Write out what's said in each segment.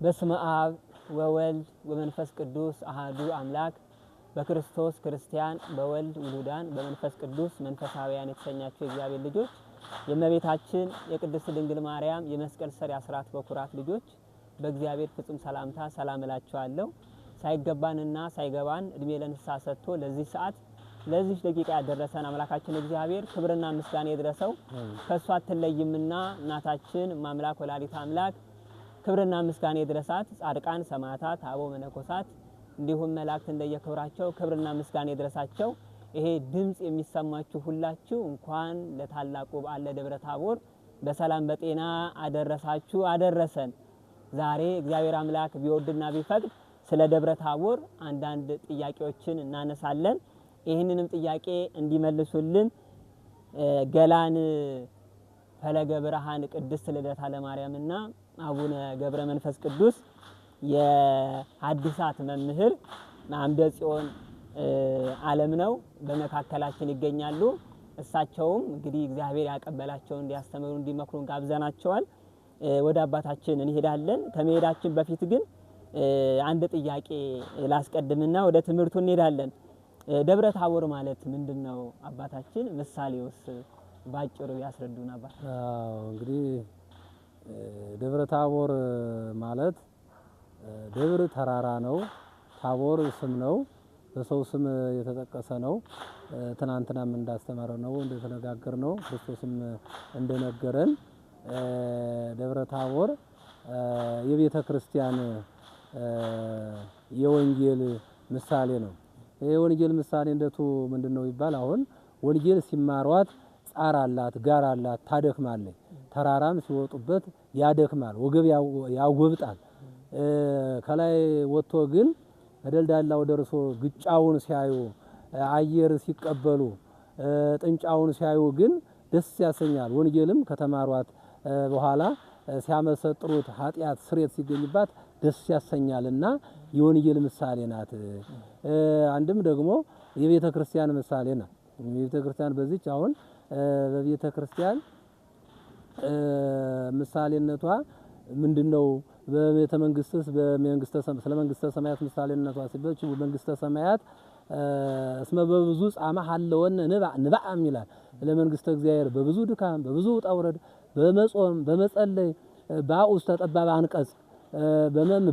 በስመ አብ ወወልድ ወመንፈስ ቅዱስ አሐዱ አምላክ በክርስቶስ ክርስቲያን በወልድ ውሉዳን በመንፈስ ቅዱስ መንፈሳውያን የተሰኛችሁ የእግዚአብሔር ልጆች የእመቤታችን የቅድስት ድንግል ማርያም የመስቀል ሥር የአስራት በኩራት ልጆች በእግዚአብሔር ፍጹም ሰላምታ ሰላም እላችኋለሁ። ሳይገባንና ሳይገባን እድሜ ለንስሐ ሰጥቶ ለዚህ ሰዓት ለዚህ ደቂቃ ያደረሰን አምላካችን እግዚአብሔር ክብርና ምስጋና ይድረሰው። ከሷ አትለይምና እናታችን ማምላክ ወላዲተ አምላክ ክብርና ምስጋና ይድረሳት። ጻድቃን ሰማዕታት አበው መነኮሳት እንዲሁም መላእክት እንደየክብራቸው ክብርና ምስጋና ይድረሳቸው። ይሄ ድምጽ የሚሰማችሁ ሁላችሁ እንኳን ለታላቁ በዓለ ደብረ ታቦር በሰላም በጤና አደረሳችሁ አደረሰን። ዛሬ እግዚአብሔር አምላክ ቢወድና ቢፈቅድ ስለ ደብረ ታቦር አንዳንድ ጥያቄዎችን እናነሳለን። ይህንንም ጥያቄ እንዲመልሱልን ገላን ፈለገ ብርሃን ቅድስት ልደታ ለማርያምና አቡነ ገብረ መንፈስ ቅዱስ የሐዲሳት መምህር አምደ ጽዮን ዓለም ነው በመካከላችን ይገኛሉ። እሳቸውም እንግዲህ እግዚአብሔር ያቀበላቸው እንዲያስተምሩ እንዲመክሩን ጋብዘናቸዋል። ወደ አባታችን እንሄዳለን። ከመሄዳችን በፊት ግን አንድ ጥያቄ ላስቀድምና ወደ ትምህርቱ እንሄዳለን። ደብረ ታቦር ማለት ምንድነው? አባታችን ምሳሌውስ ባጭሩ ያስረዱን አባት። እንግዲህ ደብረ ታቦር ማለት ደብር ተራራ ነው። ታቦር ስም ነው። በሰው ስም የተጠቀሰ ነው። ትናንትናም እንዳስተማረው ነው እንደተነጋገር ነው ክርስቶስም እንደነገረን ደብረ ታቦር የቤተ ክርስቲያን የወንጌል ምሳሌ ነው። የወንጌል ምሳሌ እንደቱ ምንድነው ይባል? አሁን ወንጌል ሲማሯት ጻር አላት፣ ጋር አላት፣ ታደክማለች። ተራራም ሲወጡበት ያደክማል፣ ወገብ ያጎብጣል። ከላይ ወጥቶ ግን ደልዳላው ደርሶ ግጫውን ሲያዩ አየር ሲቀበሉ ጥንጫውን ሲያዩ ግን ደስ ያሰኛል። ወንጌልም ከተማሯት በኋላ ሲያመሰጥሩት ኃጢአት ስሬት ሲገኝባት ደስ ያሰኛልና የወንጌል ምሳሌ ናት። አንድም ደግሞ የቤተ ክርስቲያን ምሳሌ ናት። የቤተ ክርስቲያን በዚች አሁን በቤተ ክርስቲያን ምሳሌነቷ ምንድነው? በቤተ መንግስትስ በመንግስተ ሰማያት ስለ መንግስተ ሰማያት ምሳሌነቷ ሲበች መንግስተ ሰማያት እስመ በብዙ ጻማ ሐለወነ ንባዕም ይላል። ለመንግስተ እግዚአብሔር በብዙ ድካም በብዙ ውጣ ውረድ በመጾም በመጸለይ በአውስ ተጠባብ አንቀጽ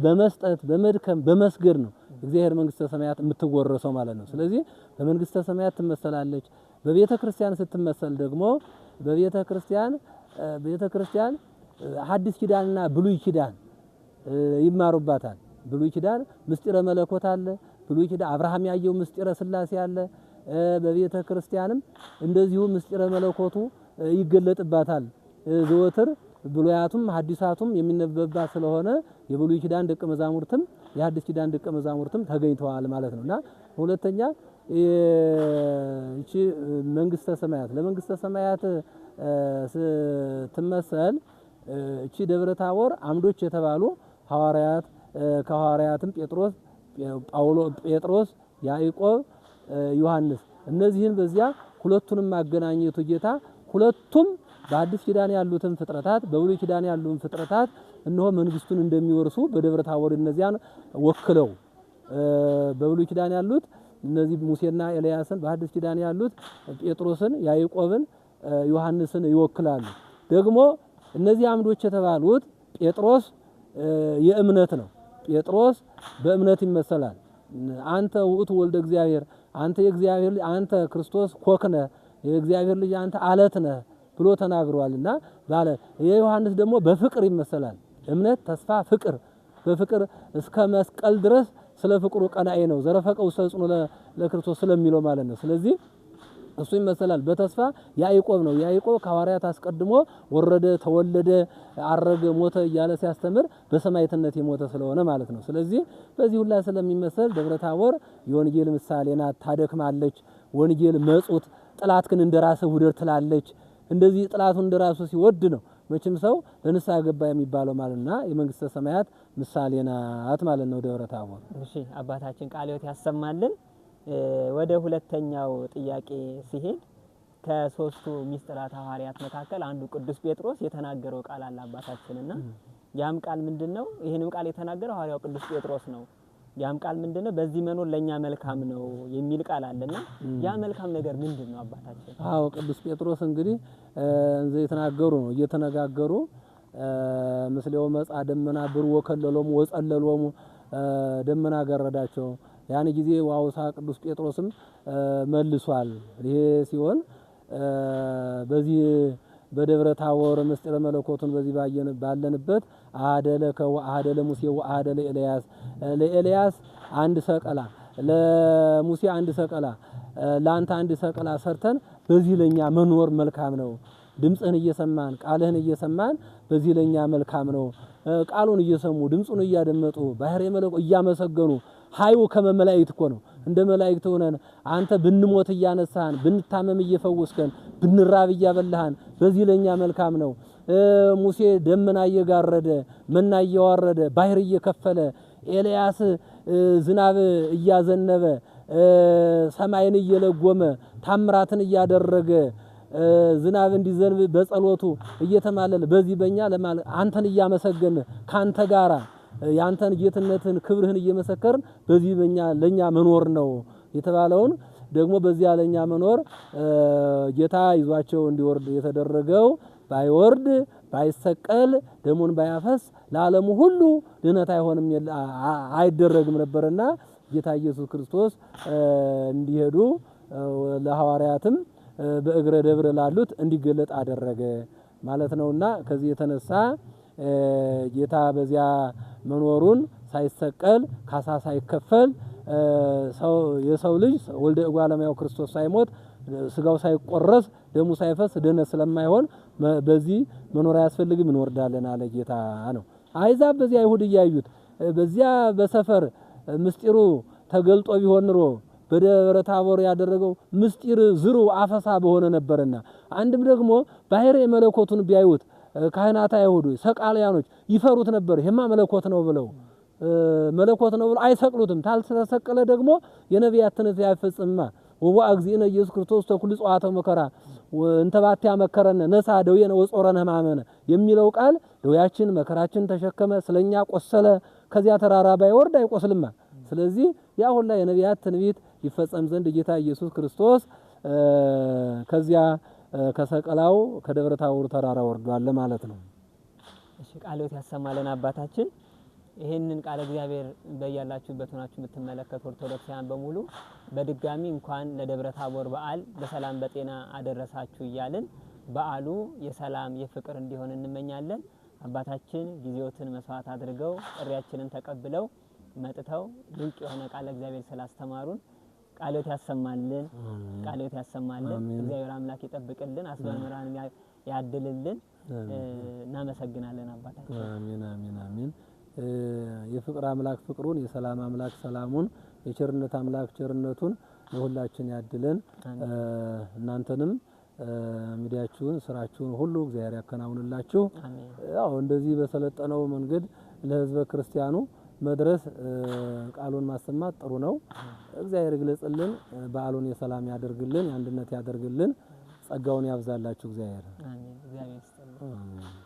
በመስጠት በመድከም በመስገድ ነው እግዚአብሔር መንግስተ ሰማያት የምትወረሰው ማለት ነው። ስለዚህ በመንግስተ ሰማያት ትመሰላለች። በቤተ ክርስቲያን ስትመሰል ደግሞ በቤተ ክርስቲያን ሐዲስ ኪዳንና ብሉይ ኪዳን ይማሩባታል። ብሉይ ኪዳን ምስጢረ መለኮት አለ። ብሉይ ኪዳን አብርሃም ያየው ምስጢረ ሥላሴ አለ። በቤተ ክርስቲያንም እንደዚሁ ምስጢረ መለኮቱ ይገለጥባታል። ዘወትር ብሉያቱም ሐዲሳቱም የሚነበብባት ስለሆነ የብሉይ ኪዳን ደቀ መዛሙርትም የሐዲስ ኪዳን ደቀ መዛሙርትም ተገኝተዋል ማለት ነውና ሁለተኛ እቺ መንግስተ ሰማያት ለመንግስተ ሰማያት ስትመሰል እቺ ደብረ ታቦር አምዶች የተባሉ ሐዋርያት ከሐዋርያትም ጴጥሮስ፣ ያዕቆብ፣ ዮሐንስ እነዚህን በዚያ ሁለቱንም ማገናኘቱ ጌታ ሁለቱም በአዲስ ኪዳን ያሉትን ፍጥረታት በብሉይ ኪዳን ያሉትን ፍጥረታት እነሆ መንግስቱን እንደሚወርሱ በደብረ ታቦር እነዚያን ወክለው በብሉይ ኪዳን ያሉት እነዚህ ሙሴና ኤልያስን በአዲስ ኪዳን ያሉት ጴጥሮስን፣ ያዕቆብን፣ ዮሐንስን ይወክላሉ። ደግሞ እነዚህ አምዶች የተባሉት ጴጥሮስ የእምነት ነው። ጴጥሮስ በእምነት ይመሰላል። አንተ ውእቱ ወልደ እግዚአብሔር፣ አንተ የእግዚአብሔር ልጅ፣ አንተ ክርስቶስ ኮክነ የእግዚአብሔር ልጅ፣ አንተ አለት ነህ ብሎ ተናግሯልና ባለ የዮሐንስ ደግሞ በፍቅር ይመሰላል። እምነት፣ ተስፋ፣ ፍቅር በፍቅር እስከ መስቀል ድረስ ስለ ፍቅሩ ቀናኤ ነው። ዘረፈቀው ሰጽኑ ለክርስቶስ ስለሚለው ማለት ነው። ስለዚህ እሱ ይመሰላል። በተስፋ ያዕቆብ ነው። ያዕቆብ ከሐዋርያት አስቀድሞ ወረደ፣ ተወለደ፣ አረገ፣ ሞተ እያለ ሲያስተምር በሰማዕትነት የሞተ ስለሆነ ማለት ነው። ስለዚህ በዚህ ሁላ ስለሚመሰል ደብረ ታቦር የወንጌል ምሳሌ ናት። ታደክማለች። ወንጌል መጹት ጥላት ግን እንደራስህ ውደድ ትላለች። እንደዚህ ጥላቱን እንደራሱ ሲወድ ነው መቼም ሰው ለንስሐ ገባ የሚባለው ማለትና የመንግስተ ሰማያት ምሳሌ ናት ማለት ነው ደብረ ታቦር። እሺ አባታችን ቃለ ሕይወት ያሰማልን። ወደ ሁለተኛው ጥያቄ ሲሄድ ከሶስቱ ሚስጥራት ሐዋርያት መካከል አንዱ ቅዱስ ጴጥሮስ የተናገረው ቃል አለ አባታችንና ያም ቃል ምንድነው? ይሄንም ቃል የተናገረው ሐዋርያው ቅዱስ ጴጥሮስ ነው። ያም ቃል ምንድነው? በዚህ መኖር ለኛ መልካም ነው የሚል ቃል አለና ያ መልካም ነገር ምንድነው አባታችን? አዎ ቅዱስ ጴጥሮስ እንግዲህ እንዘ የተናገሩ ነው እየተነጋገሩ ምስሌው መጻ ደመና ብር ወከለሎሙ ወጸለሎሙ ደመና ገረዳቸው። ያን ጊዜ ዋውሳ ቅዱስ ጴጥሮስም መልሷል። ይሄ ሲሆን በዚህ በደብረ ታቦር ምስጢረ መለኮቱን በዚህ ባለንበት አደለከ ወአደለ ሙሴ ወአደለ ኤልያስ ለኤልያስ አንድ ሰቀላ ለሙሴ አንድ ሰቀላ ላንተ አንድ ሰቀላ ሰርተን በዚህ ለኛ መኖር መልካም ነው። ድምጽህን እየሰማን ቃልህን እየሰማን በዚህ ለኛ መልካም ነው። ቃሉን እየሰሙ ድምጹን እያደመጡ ባህሪ መለኮት እያመሰገኑ ሀዩ ከመመላእክት እኮ ነው። እንደ መላእክት ሆነን አንተ ብንሞት እያነሳን ብንታመም እየፈወስከን ብንራብ እያበላህን በዚህ ለኛ መልካም ነው። ሙሴ ደመና እየጋረደ መና እያወረደ ባህር እየከፈለ ኤልያስ ዝናብ እያዘነበ ሰማይን እየለጎመ ታምራትን እያደረገ ዝናብ እንዲዘንብ በጸሎቱ እየተማለለ በዚህ በእኛ አንተን እያመሰገን ካንተ ጋራ ያንተን ጌትነትን ክብርህን እየመሰከርን በዚህ በእኛ ለኛ መኖር ነው የተባለውን ደግሞ በዚያ ለኛ መኖር ጌታ ይዟቸው እንዲወርድ የተደረገው ባይወርድ ባይሰቀል ደሙን ባያፈስ ለዓለሙ ሁሉ ድነት አይሆንም አይደረግም ነበርና ጌታ ኢየሱስ ክርስቶስ እንዲሄዱ ለሐዋርያትም በእግረ ደብረ ላሉት እንዲገለጥ አደረገ ማለት ነውና ከዚህ የተነሳ ጌታ በዚያ መኖሩን ሳይሰቀል ካሳ ሳይከፈል የሰው ልጅ ወልደ እጓለ እመሕያው ክርስቶስ ሳይሞት ስጋው ሳይቆረስ ደሙ ሳይፈስ ድነት ስለማይሆን በዚህ መኖር አያስፈልግም እንወርዳለን አለ ጌታ ነው። አይዛብ በዚያ አይሁድ እያዩት በዚያ በሰፈር ምስጢሩ ተገልጦ ቢሆን ኑሮ በደብረ ታቦር ያደረገው ምስጢር ዝሩ አፈሳ በሆነ ነበርና አንድም ደግሞ ባህሪ መለኮቱን ቢያዩት ካህናት አይሁድ ሰቃልያኖች ይፈሩት ነበር። ይሄማ መለኮት ነው ብለው መለኮት ነው ብለው አይሰቅሉትም። ታልተሰቀለ ደግሞ የነቢያት ትንቢት አይፈጽምማ። ወዋ እግዚእነ ኢየሱስ ክርስቶስ ተኩል ጸዋተ መከራ እንተባቲያ መከረነ ነሳ ደዌነ ወጾረነ ሕማመነ የሚለው ቃል ደዌያችን መከራችን ተሸከመ ስለኛ ቆሰለ። ከዚያ ተራራ ባይወርድ አይቆስልማ። ስለዚህ ያ ሁላ የነቢያት ትንቢት ይፈጸም ዘንድ ጌታ ኢየሱስ ክርስቶስ ከዚያ ከሰቀላው ከደብረ ታቦር ተራራ ወርዷል ማለት ነው። እሺ ቃልዎት ያሰማልን አባታችን። ይሄንን ቃል እግዚአብሔር በያላችሁበት ሆናችሁ የምትመለከቱ ኦርቶዶክሳውያን በሙሉ በድጋሚ እንኳን ለደብረ ታቦር በዓል በሰላም በጤና አደረሳችሁ እያልን በዓሉ የሰላም የፍቅር እንዲሆን እንመኛለን። አባታችን ጊዜዎትን መስዋዕት አድርገው ጥሪያችንን ተቀብለው መጥተው ድንቅ የሆነ ቃል እግዚአብሔር ስላስተማሩን ቃልዎት ያሰማልን፣ ቃልዎት ያሰማልን። እግዚአብሔር አምላክ ይጠብቅልን፣ አስበምራን ያድልልን። እናመሰግናለን አባታችን። አሜን አሜን አሜን። የፍቅር አምላክ ፍቅሩን፣ የሰላም አምላክ ሰላሙን፣ የቸርነት አምላክ ቸርነቱን ለሁላችን ያድለን። እናንተንም ሚዲያችሁን ስራችሁን ሁሉ እግዚአብሔር ያከናውንላችሁ። ያው እንደዚህ በሰለጠነው መንገድ ለሕዝበ ክርስቲያኑ መድረስ ቃሉን ማሰማት ጥሩ ነው። እግዚአብሔር ይግለጽልን፣ በዓሉን የሰላም ያደርግልን፣ የአንድነት ያደርግልን፣ ጸጋውን ያብዛላችሁ እግዚአብሔር። አሜን። እግዚአብሔር ይስጥልን።